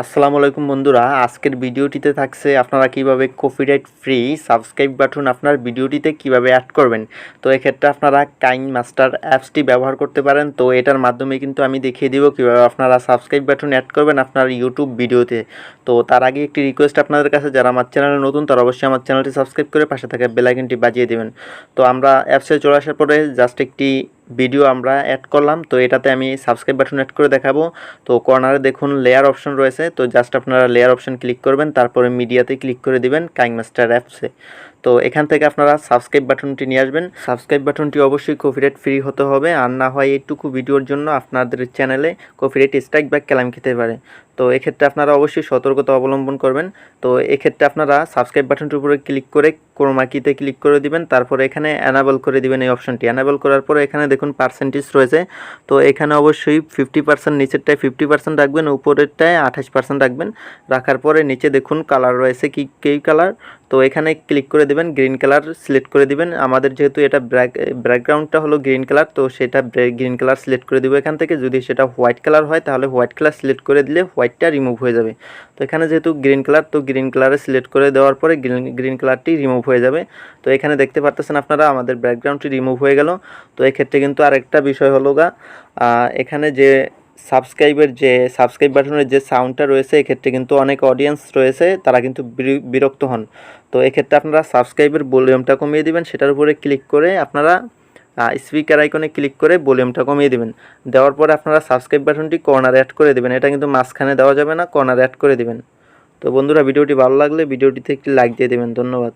আসসালামু আলাইকুম বন্ধুরা, আজকের ভিডিওটিতে থাকছে আপনারা কিভাবে কপিরাইট ফ্রি সাবস্ক্রাইব বাটন আপনার ভিডিওটিতে কিভাবে অ্যাড করবেন। তো এক্ষেত্রে আপনারা কাইনমাস্টার অ্যাপসটি ব্যবহার করতে পারেন। তো এটার মাধ্যমে কিন্তু আমি দেখিয়ে দিব কিভাবে আপনারা সাবস্ক্রাইব বাটন অ্যাড করবেন আপনার ইউটিউব ভিডিওতে। তো তার আগে একটি রিকোয়েস্ট আপনাদের কাছে, যারা আমার চ্যানেলে নতুন তারা অবশ্যই আমার চ্যানেলটি সাবস্ক্রাইব করে পাশে থাকা বেল আইকনটি বাজিয়ে দেবেন। তো আমরা অ্যাপসে চলে আসার পরে জাস্ট একটি ভিডিও আমরা অ্যাড করলাম। তো এটাতে আমি সাবস্ক্রাইব বাটন অ্যাড করে দেখাবো। তো কর্নারে দেখুন লেয়ার অপশন রয়েছে, তো জাস্ট আপনারা লেয়ার অপশন ক্লিক করবেন, তারপরে মিডিয়াতে ক্লিক করে দিবেন কাইনমাস্টার অ্যাপসে। তো এখান থেকে আপনারা সাবস্ক্রাইব বাটনটি নিয়ে আসবেন। সাবস্ক্রাইব বাটনটি অবশ্যই কপিরাইট ফ্রি হতে হবে, আর না হয় এইটুকু ভিডিওর জন্য আপনাদের চ্যানেলে কপিরাইট স্ট্রাইক বা ক্লেম খেতে পারে। তো এক্ষেত্রে আপনারা অবশ্যই সতর্কতা অবলম্বন করবেন। তো এক্ষেত্রে আপনারা সাবস্ক্রাইব বাটনটির উপরে ক্লিক করে ক্রোমা কিতে ক্লিক করে দিবেন, তারপরে এখানে অ্যানাবল করে দিবেন এই অপশনটি। অ্যানাবল করার পরে এখানে দেখুন পার্সেন্টেজ রয়েছে, তো এখানে অবশ্যই 50%, নিচেরটায় 50% রাখবেন, উপরেরটায় 28% রাখবেন। রাখার পরে নিচে দেখুন কালার রয়েছে, কি কালার, তো এখানে ক্লিক করে দেবেন, গ্রিন কালার সিলেক্ট করে দিবেন। আমাদের যেহেতু এটা ব্যাকগ্রাউন্ডটা হলো গ্রিন কালার, তো সেটা গ্রিন কালার সিলেক্ট করে দিব এখান থেকে। যদি সেটা হোয়াইট কালার হয় তাহলে হোয়াইট কালার সিলেক্ট করে দিলে হোয়াইটটা রিমুভ হয়ে যাবে। তো এখানে যেহেতু গ্রিন কালার, তো গ্রিন কালারে সিলেক্ট করে দেওয়ার পরে গ্রিন কালারটি রিমুভ হয়ে যাবে। তো এখানে দেখতে পারতেছেন আপনারা আমাদের ব্যাকগ্রাউন্ডটি রিমুভ হয়ে গেল। তো এক্ষেত্রে কিন্তু আরেকটা বিষয় হলো এখানে যে সাবস্ক্রাইব বাটনের যে সাউন্ডটা রয়েছে, এক্ষেত্রে কিন্তু অনেক অডিয়েন্স রয়েছে, তারা কিন্তু বিরক্ত হন। তো এক্ষেত্রে আপনারা সাবস্ক্রাইবের ভলিউমটা কমিয়ে দিবেন, সেটার উপরে ক্লিক করে আপনারা স্পিকার আইকনে ক্লিক করে ভলিউমটা কমিয়ে দিবেন। দেওয়ার পরে আপনারা সাবস্ক্রাইব বাটনটি কর্নারে অ্যাড করে দেবেন। এটা কিন্তু মাঝখানে দেওয়া যাবে না, কর্নারে অ্যাড করে দিবেন। তো বন্ধুরা, ভিডিওটি ভালো লাগলে ভিডিওটিতে একটি লাইক দিয়ে দেবেন। ধন্যবাদ।